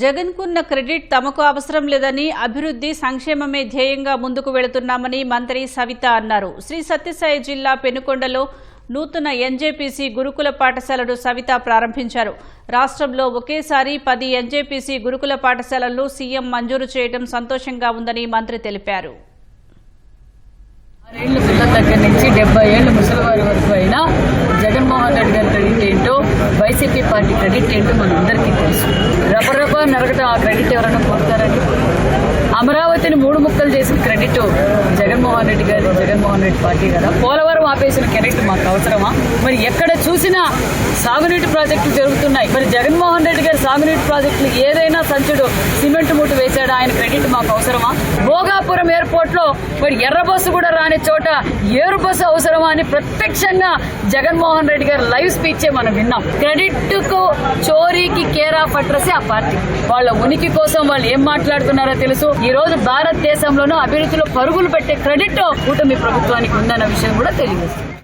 జగన్కున్న credit తమకు అవసరం లేదని, అభివృద్ధి సంక్షేమమే ధ్యేయంగా ముందుకు వెళుతున్నామని మంత్రి సవిత అన్నారు. శ్రీ సత్యసాయి జిల్లా పెనుకొండలో నూతన ఎన్జేపీసీ గురుకుల పాఠశాలను సవిత ప్రారంభించారు. రాష్ట్రంలో ఒకేసారి 10 ఎన్జేపీసీ గురుకుల పాఠశాలలను సీఎం మంజూరు చేయడం సంతోషంగా ఉందని మంత్రి తెలిపారు. 6 ఏళ్ల పిల్లల దగ్గర నుంచి 70 ఏళ్ల ముసలివారి వరకు అయినా జగన్మోహన్ రెడ్డి గారి క్రెడిట్ ఏంటో, వైసీపీ పార్టీ క్రెడిట్ ఏంటో మనందరికీ తెలుసు. రబరబా నరగడం ఆ క్రెడిట్ ఎవరైనా పొందుతారండి? అమరావతిని 3 ముక్కలు చేసిన క్రెడిట్ జగన్మోహన్ రెడ్డి పార్టీ కదా. పోలవరం ఆపేసిన క్రెడిట్ మాకు అవసరమా? మరి ఎక్కడ చూసినా సాగునీటి ప్రాజెక్టులు జరుగుతున్నాయి. మరి జగన్మోహన్ రెడ్డి గారి సాగునీటి ప్రాజెక్టులు ఏదైనా సంచుడు సిమెంట్ మూట వేశాడా? ఆయన క్రెడిట్ మాకు అవసరమా? భోగాపురం ఎయిర్పోర్ట్ లో మరి ఎర్ర బస్సు కూడా రాని చోట ఏరు బస్సు అవసరమా అని ప్రత్యక్షంగా జగన్మోహన్ రెడ్డి గారు లైవ్ స్పీచే మనం విన్నాం. క్రెడిట్ కు చోరీకి కేర్ ఆఫ్ అడ్రస్ ఆ పార్టీ. వాళ్ళ ఉనికి కోసం వాళ్ళు ఏం మాట్లాడుతున్నారో తెలుసు. ఈ రోజు భారతదేశంలోనూ అభివృద్ధిలో పరుగులు పెట్టే క్రెడిట్ కూటమి ప్రభుత్వానికి ఉందన్న విషయం కూడా తెలియజేస్తుంది.